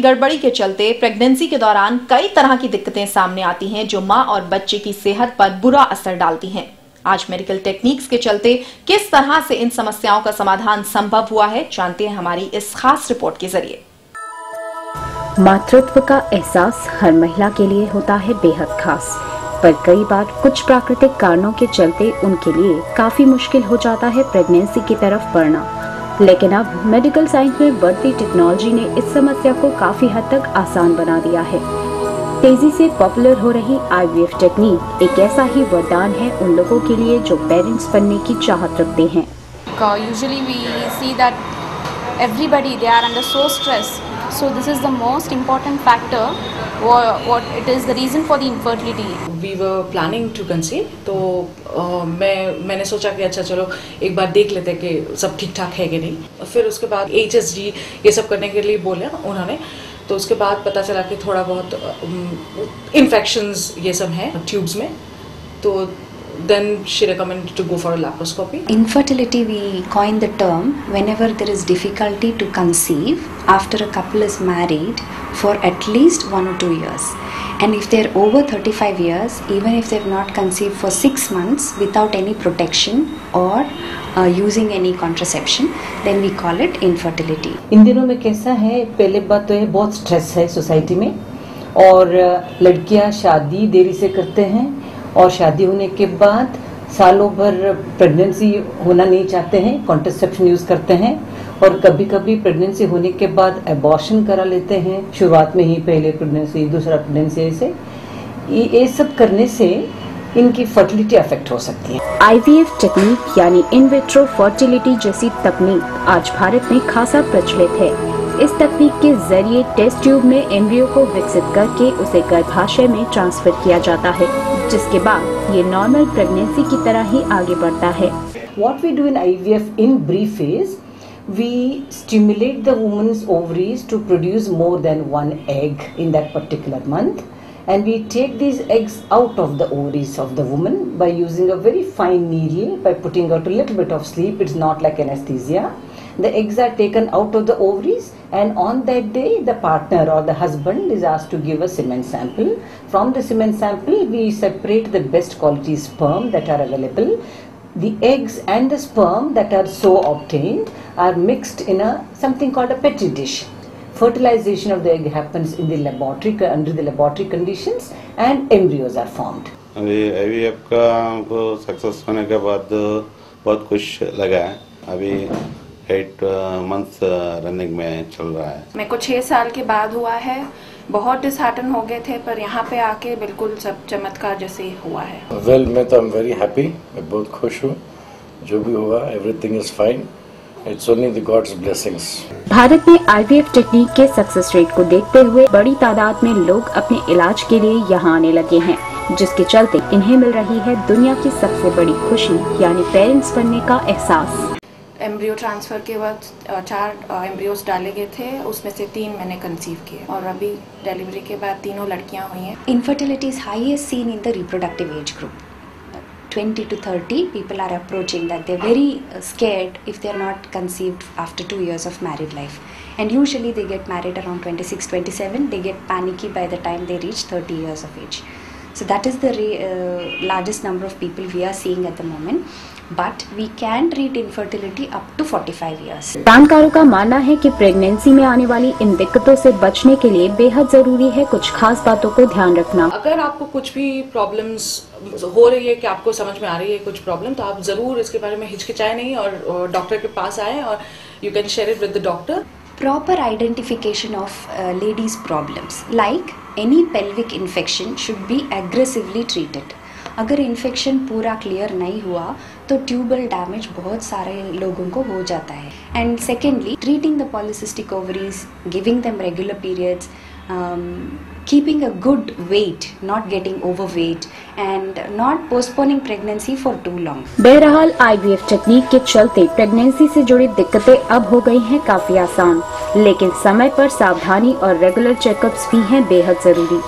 गड़बड़ी के चलते प्रेगनेंसी के दौरान कई तरह की दिक्कतें सामने आती हैं जो मां और बच्चे की सेहत पर बुरा असर डालती हैं। आज मेडिकल टेक्निक्स के चलते किस तरह से इन समस्याओं का समाधान संभव हुआ है, जानते हैं हमारी इस खास रिपोर्ट के जरिए। मातृत्व का एहसास हर महिला के लिए होता है बेहद खास, पर कई बार कुछ प्राकृतिक कारणों के चलते उनके लिए काफी मुश्किल हो जाता है प्रेगनेंसी की तरफ बढ़ना। लेकिन अब मेडिकल साइंस में बढ़ती टेक्नोलॉजी ने इस समस्या को काफी हद तक आसान बना दिया है। तेजी से पॉपुलर हो रही IVF टेक्निक एक ऐसा ही वरदान है उन लोगों के लिए जो पेरेंट्स बनने की चाहत रखते हैं। Usually we see that everybody they are under so stress, so this is the most important factor. What it is the reason for the infertility. We were planning to conceive, तो मैंने सोचा कि अच्छा चलो एक बार देख लेते हैं कि सब ठीक ठाक है कि नहीं। फिर उसके बाद HSG ये सब करने के लिए बोला उन्होंने, तो उसके बाद पता चला कि थोड़ा बहुत इन्फेक्शंस ये सब हैं ट्यूब्स में, तो then she recommended to go for a laparoscopy. Infertility, we coined the term whenever there is difficulty to conceive after a couple is married for at least 1 or 2 years. And if they're over 35 years, even if they've not conceived for 6 months without any protection or using any contraception, then we call it infertility. इन दिनों में कैसा है, पहले बात तो ये बहुत stress है सोसाइटी में, और लड़कियां शादी देरी से करते हैं और शादी होने के बाद सालों भर प्रेगनेंसी होना नहीं चाहते हैं, कॉन्ट्रासेप्शन यूज करते हैं, और कभी कभी प्रेगनेंसी होने के बाद एबॉर्शन करा लेते हैं, शुरुआत में ही पहले प्रेगनेंसी दूसरा प्रेगनेंसी, ऐसे ये सब करने से इनकी फर्टिलिटी अफेक्ट हो सकती है। IVF टेक्निक यानी इन विट्रो फर्टिलिटी जैसी तकनीक आज भारत में खासा प्रचलित है। इस तकनीक के जरिए टेस्ट ट्यूब में एम्ब्रियो को विकसित करके उसे गर्भाशय में ट्रांसफर किया जाता है, जिसके बाद ये नॉर्मल प्रेगनेंसी की तरह ही आगे बढ़ता है। What we do in IVF in brief is we stimulate the woman's ovaries to produce more than 1 egg in that particular month, and we take these eggs out of the ovaries of the woman by using a very fine needle, by putting out a little bit of sleep. It's not like anesthesia. The eggs are taken out of the ovaries, and on that day the partner or the husband is asked to give a semen sample. From the semen sample we separate the best quality sperm that are available. The eggs and the sperm that are so obtained are mixed in something called a petri dish. Fertilization of the egg happens in the laboratory under the laboratory conditions, and embryos are formed. अभी IVF का हमको success होने के बाद बहुत खुश लगा है। अभी 8 मंथ्स रनिंग में चल रहा है। मेरे को 6 साल के बाद हुआ है, बहुत डिसहार्टन हो गए थे, पर यहाँ पे आके बिल्कुल सब चमत्कार जैसे हुआ है। वेल मैं तो I'm very happy, मैं बहुत खुश हूँ, जो भी हुआ everything is fine, it's only the God's blessings. Bharat में IVF टेक्निक के सक्सेस रेट को देखते हुए बड़ी तादाद में लोग अपने इलाज के लिए यहाँ आने लगे हैं, जिसके चलते इन्हें मिल रही है दुनिया की सबसे बड़ी खुशी यानी पेरेंट्स बनने का एहसास। एम्ब्रियो ट्रांसफर के बाद 4 एम्ब्रियोज डाले गए थे, उसमें से 3 मैंने कंसीव किए, और अभी डिलीवरी के बाद 3 लड़कियां हुई हैं। Infertility is highest seen in the reproductive age group. 20 to 30 people are approaching that they're very scared if they're not conceived after 2 years of married life, and usually they get married around 26-27. They get panicky by the time they reach 30 years of age. So that is the largest number of people we are seeing at the moment, but we can treat infertility up to 45 years. जानकारों का मानना है कि pregnancy में आने वाली इन दिक्कतों से बचने के लिए बेहद जरूरी है कुछ खास बातों को ध्यान रखना। अगर आपको कुछ भी प्रॉब्लम्स हो रही है कि आपको समझ में आ रही है कुछ प्रॉब्लम, तो आप जरूर इसके बारे में हिचकिचाए नहीं और डॉक्टर के पास आए, और you can share it with the doctor. Proper identification of ladies' problems, like any pelvic infection, should be aggressively treated. अगर इन्फेक्शन पूरा क्लियर नहीं हुआ तो ट्यूबल डैमेज बहुत सारे लोगों को हो जाता है। And secondly, treating the polycystic ovaries, giving them regular periods, keeping a good weight, not getting overweight, and not postponing pregnancy for too long. बहरहाल IVF टेक्निक के चलते प्रेगनेंसी से जुड़ी दिक्कतें अब हो गई हैं काफी आसान, लेकिन समय पर सावधानी और रेगुलर चेकअप्स भी हैं बेहद जरूरी।